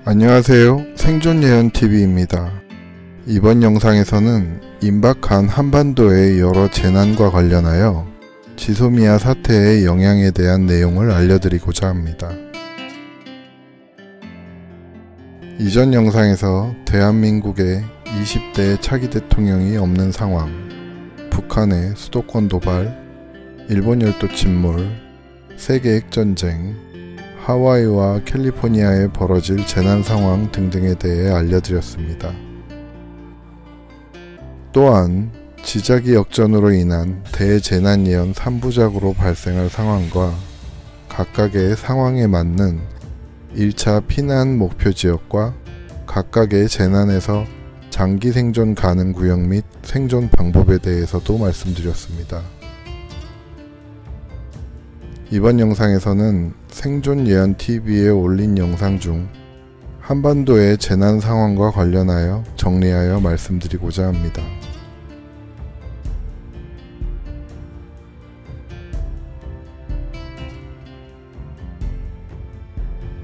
안녕하세요. 생존예언TV입니다. 이번 영상에서는 임박한 한반도의 여러 재난과 관련하여 지소미아 사태의 영향에 대한 내용을 알려드리고자 합니다. 이전 영상에서 대한민국의 20대 차기 대통령이 없는 상황, 북한의 수도권 도발, 일본 열도 침몰, 세계 핵전쟁, 하와이와 캘리포니아에 벌어질 재난 상황 등등에 대해 알려드렸습니다. 또한 지자기 역전으로 인한 대재난 예언 3부작으로 발생할 상황과 각각의 상황에 맞는 1차 피난 목표 지역과 각각의 재난에서 장기 생존 가능 구역 및 생존 방법에 대해서도 말씀드렸습니다. 이번 영상에서는 생존예언TV에 올린 영상 중 한반도의 재난 상황과 관련하여 정리하여 말씀드리고자 합니다.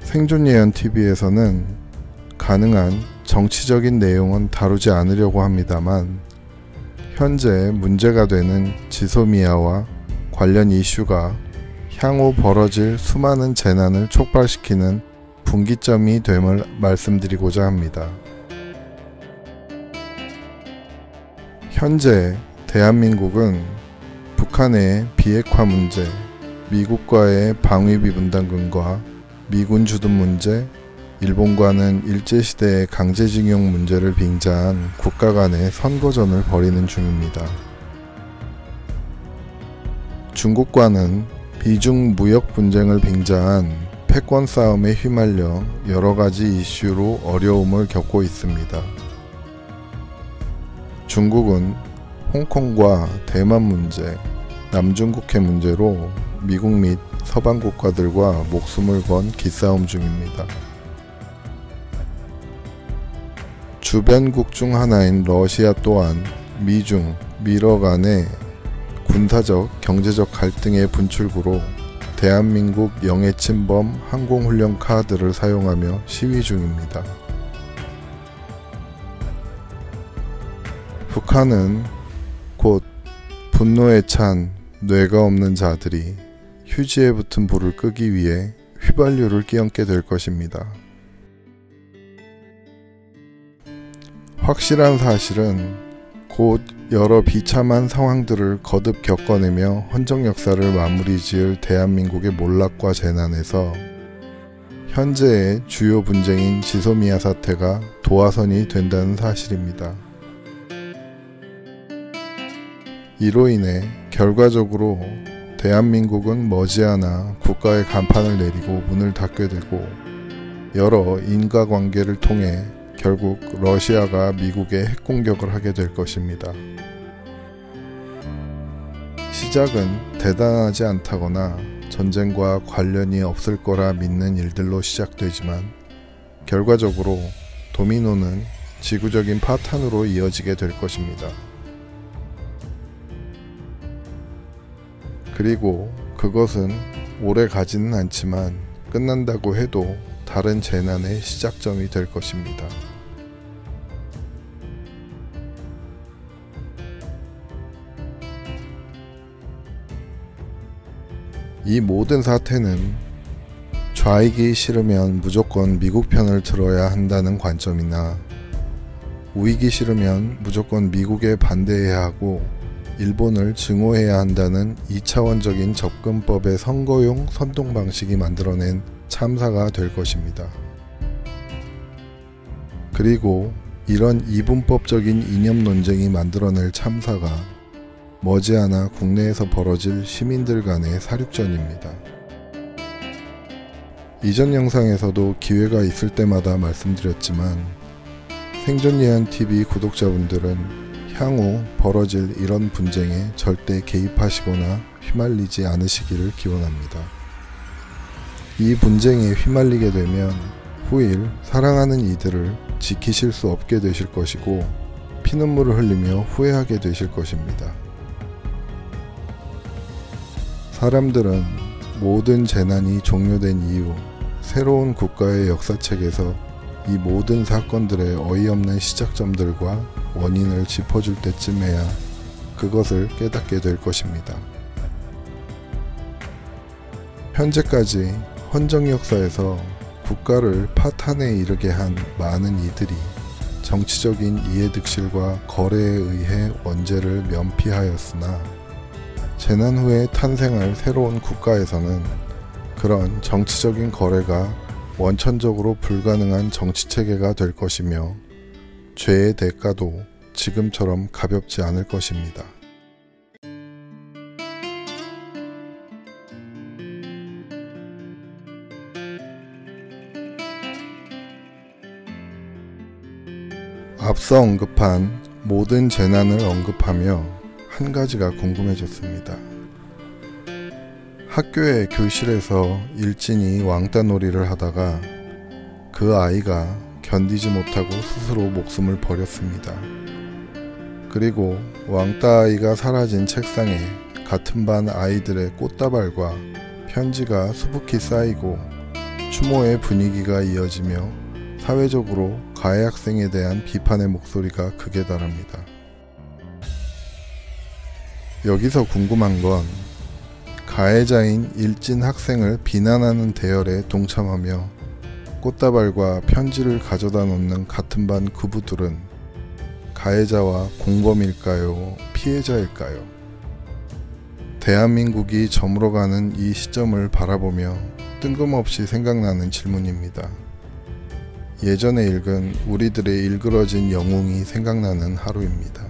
생존예언TV에서는 가능한 정치적인 내용은 다루지 않으려고 합니다만, 현재 문제가 되는 지소미아와 관련 이슈가 향후 벌어질 수많은 재난을 촉발시키는 분기점이 됨을 말씀드리고자 합니다. 현재 대한민국은 북한의 비핵화 문제, 미국과의 방위비 분담금과 미군 주둔 문제, 일본과는 일제시대의 강제징용 문제를 빙자한 국가 간의 선거전을 벌이는 중입니다. 중국과는 비중 무역 분쟁을 빙자한 패권 싸움에 휘말려 여러가지 이슈로 어려움을 겪고 있습니다. 중국은 홍콩과 대만 문제, 남중국해 문제로 미국 및 서방 국가들과 목숨을 건 기싸움 중입니다. 주변국 중 하나인 러시아 또한 미중, 미러 간의 군사적, 경제적 갈등의 분출구로 대한민국 영해침범 항공훈련 카드를 사용하며 시위 중입니다. 북한은 곧 분노에 찬 뇌가 없는 자들이 휴지에 붙은 불을 끄기 위해 휘발유를 끼얹게 될 것입니다. 확실한 사실은 곧 여러 비참한 상황들을 거듭 겪어내며 헌정 역사를 마무리 지을 대한민국의 몰락과 재난에서 현재의 주요 분쟁인 지소미아 사태가 도화선이 된다는 사실입니다. 이로 인해 결과적으로 대한민국은 머지않아 국가의 간판을 내리고 문을 닫게 되고, 여러 인과관계를 통해 결국 러시아가 미국에 핵공격을 하게 될 것입니다. 시작은 대단하지 않다거나 전쟁과 관련이 없을 거라 믿는 일들로 시작되지만, 결과적으로 도미노는 지구적인 파탄으로 이어지게 될 것입니다. 그리고 그것은 오래 가지는 않지만 끝난다고 해도 다른 재난의 시작점이 될 것입니다. 이 모든 사태는 좌익이 싫으면 무조건 미국 편을 들어야 한다는 관점이나, 우익이 싫으면 무조건 미국에 반대해야 하고 일본을 증오해야 한다는 2차원적인 접근법의 선거용 선동 방식이 만들어낸 참사가 될 것입니다. 그리고 이런 이분법적인 이념 논쟁이 만들어낼 참사가 머지않아 국내에서 벌어질 시민들 간의 사륙전입니다. 이전 영상에서도 기회가 있을 때마다 말씀드렸지만, 생존예언TV 구독자분들은 향후 벌어질 이런 분쟁에 절대 개입하시거나 휘말리지 않으시기를 기원합니다. 이 분쟁에 휘말리게 되면 후일 사랑하는 이들을 지키실 수 없게 되실 것이고, 피눈물을 흘리며 후회하게 되실 것입니다. 사람들은 모든 재난이 종료된 이후 새로운 국가의 역사책에서 이 모든 사건들의 어이없는 시작점들과 원인을 짚어줄 때쯤에야 그것을 깨닫게 될 것입니다. 현재까지 헌정 역사에서 국가를 파탄에 이르게 한 많은 이들이 정치적인 이해득실과 거래에 의해 원죄를 면피하였으나 재난 후에 탄생할 새로운 국가에서는 그런 정치적인 거래가 원천적으로 불가능한 정치체계가 될 것이며 죄의 대가도 지금처럼 가볍지 않을 것입니다. 앞서 언급한 모든 재난을 언급하며 한 가지가 궁금해졌습니다. 학교의 교실에서 일진이 왕따놀이를 하다가 그 아이가 견디지 못하고 스스로 목숨을 버렸습니다. 그리고 왕따 아이가 사라진 책상에 같은 반 아이들의 꽃다발과 편지가 수북히 쌓이고 추모의 분위기가 이어지며 사회적으로 가해 학생에 대한 비판의 목소리가 극에 달합니다. 여기서 궁금한 건 가해자인 일진 학생을 비난하는 대열에 동참하며 꽃다발과 편지를 가져다 놓는 같은 반 구부들은 가해자와 공범일까요? 피해자일까요? 대한민국이 저물어가는 이 시점을 바라보며 뜬금없이 생각나는 질문입니다. 예전에 읽은 우리들의 일그러진 영웅이 생각나는 하루입니다.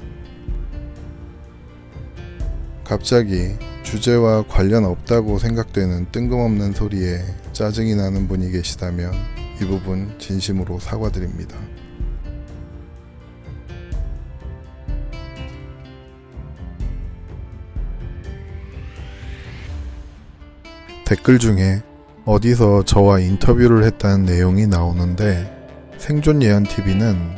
갑자기 주제와 관련 없다고 생각되는 뜬금없는 소리에 짜증이 나는 분이 계시다면 이 부분 진심으로 사과드립니다. 댓글 중에 어디서 저와 인터뷰를 했다는 내용이 나오는데 생존예언TV는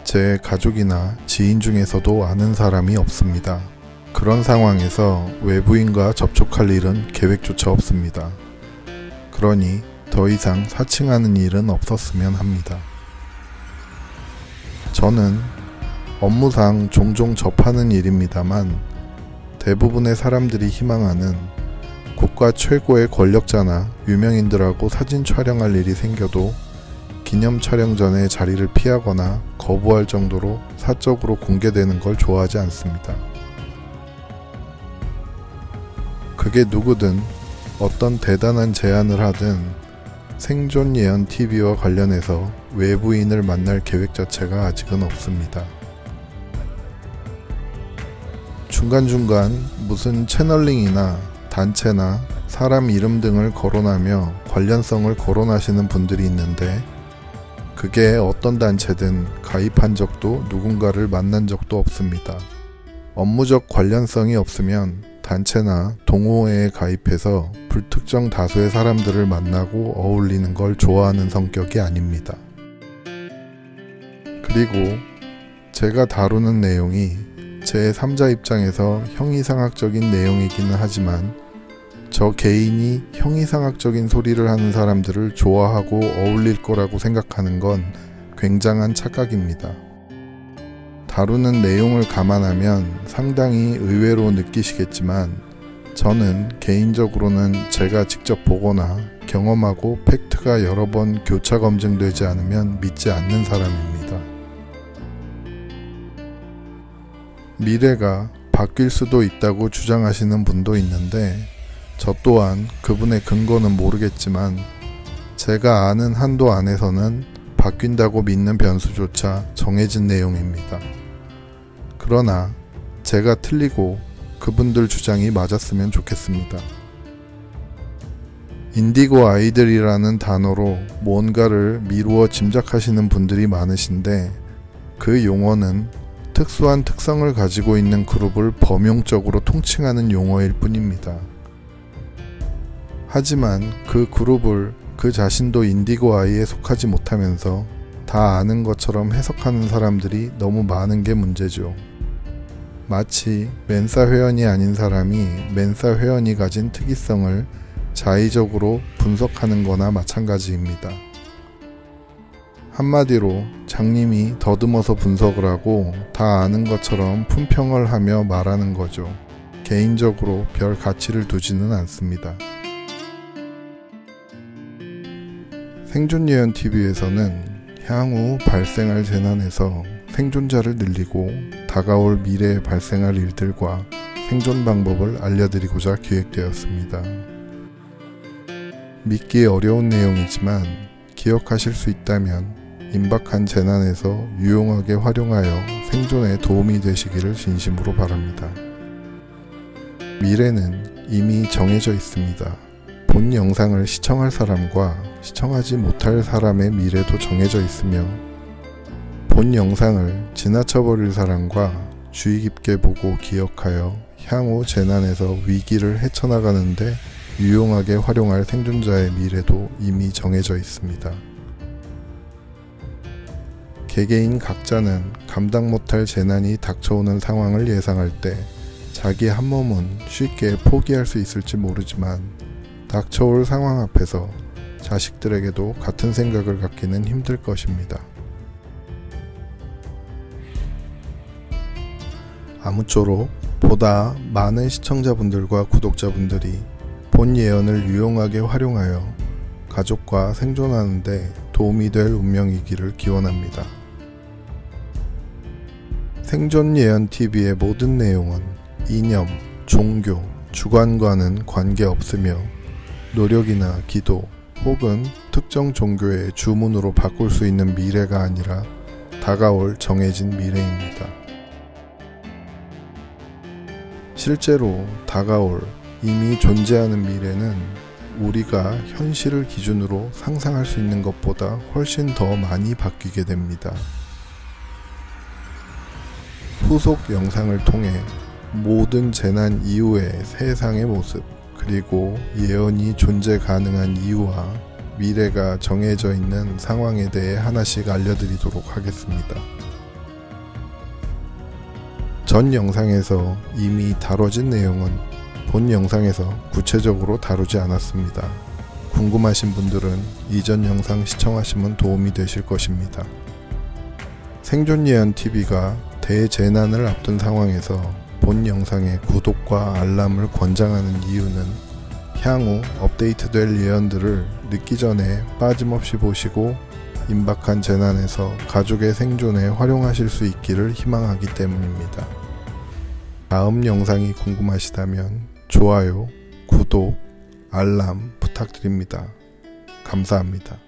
제 가족이나 지인 중에서도 아는 사람이 없습니다. 그런 상황에서 외부인과 접촉할 일은 계획조차 없습니다. 그러니 더 이상 사칭하는 일은 없었으면 합니다. 저는 업무상 종종 접하는 일입니다만 대부분의 사람들이 희망하는 국가 최고의 권력자나 유명인들하고 사진 촬영할 일이 생겨도 기념 촬영 전에 자리를 피하거나 거부할 정도로 사적으로 공개되는 걸 좋아하지 않습니다. 그게 누구든 어떤 대단한 제안을 하든 생존예언TV와 관련해서 외부인을 만날 계획 자체가 아직은 없습니다. 중간중간 무슨 채널링이나 단체나 사람 이름 등을 거론하며 관련성을 거론하시는 분들이 있는데 그게 어떤 단체든 가입한 적도 누군가를 만난 적도 없습니다. 업무적 관련성이 없으면 단체나 동호회에 가입해서 불특정 다수의 사람들을 만나고 어울리는 걸 좋아하는 성격이 아닙니다. 그리고 제가 다루는 내용이 제3자 입장에서 형이상학적인 내용이기는 하지만 저 개인이 형이상학적인 소리를 하는 사람들을 좋아하고 어울릴 거라고 생각하는 건 굉장한 착각입니다. 다루는 내용을 감안하면 상당히 의외로 느끼시겠지만 저는 개인적으로는 제가 직접 보거나 경험하고 팩트가 여러 번 교차 검증되지 않으면 믿지 않는 사람입니다. 미래가 바뀔 수도 있다고 주장하시는 분도 있는데 저 또한 그분의 근거는 모르겠지만 제가 아는 한도 안에서는 바뀐다고 믿는 변수조차 정해진 내용입니다. 그러나 제가 틀리고 그분들 주장이 맞았으면 좋겠습니다. 인디고 아이들이라는 단어로 뭔가를 미루어 짐작하시는 분들이 많으신데 그 용어는 특수한 특성을 가지고 있는 그룹을 범용적으로 통칭하는 용어일 뿐입니다. 하지만 그 그룹을 그 자신도 인디고 아이에 속하지 못하면서 다 아는 것처럼 해석하는 사람들이 너무 많은 게 문제죠. 마치 멘사 회원이 아닌 사람이 멘사 회원이 가진 특이성을 자의적으로 분석하는 거나 마찬가지입니다. 한마디로 장님이 더듬어서 분석을 하고 다 아는 것처럼 품평을 하며 말하는 거죠. 개인적으로 별 가치를 두지는 않습니다. 생존예언TV에서는 향후 발생할 재난에서 생존자를 늘리고 다가올 미래에 발생할 일들과 생존 방법을 알려드리고자 기획되었습니다. 믿기 어려운 내용이지만 기억하실 수 있다면 임박한 재난에서 유용하게 활용하여 생존에 도움이 되시기를 진심으로 바랍니다. 미래는 이미 정해져 있습니다. 본 영상을 시청할 사람과 시청하지 못할 사람의 미래도 정해져 있으며 본 영상을 지나쳐버릴 사람과 주의 깊게 보고 기억하여 향후 재난에서 위기를 헤쳐나가는데 유용하게 활용할 생존자의 미래도 이미 정해져 있습니다. 개개인 각자는 감당 못할 재난이 닥쳐오는 상황을 예상할 때 자기 한 몸은 쉽게 포기할 수 있을지 모르지만 닥쳐올 상황 앞에서 자식들에게도 같은 생각을 갖기는 힘들 것입니다. 아무쪼록 보다 많은 시청자분들과 구독자분들이 본 예언을 유용하게 활용하여 가족과 생존하는 데 도움이 될 운명이기를 기원합니다. 생존예언TV의 모든 내용은 이념, 종교, 주관과는 관계없으며 노력이나 기도 혹은 특정 종교의 주문으로 바꿀 수 있는 미래가 아니라 다가올 정해진 미래입니다. 실제로 다가올 이미 존재하는 미래는 우리가 현실을 기준으로 상상할 수 있는 것보다 훨씬 더 많이 바뀌게 됩니다. 후속 영상을 통해 모든 재난 이후의 세상의 모습, 그리고 예언이 존재 가능한 이유와 미래가 정해져 있는 상황에 대해 하나씩 알려드리도록 하겠습니다. 전 영상에서 이미 다뤄진 내용은 본 영상에서 구체적으로 다루지 않았습니다. 궁금하신 분들은 이전 영상 시청하시면 도움이 되실 것입니다. 생존예언TV가 대재난을 앞둔 상황에서 본 영상의 구독과 알람을 권장하는 이유는 향후 업데이트될 예언들을 늦기 전에 빠짐없이 보시고 임박한 재난에서 가족의 생존에 활용하실 수 있기를 희망하기 때문입니다. 다음 영상이 궁금하시다면 좋아요, 구독, 알람 부탁드립니다. 감사합니다.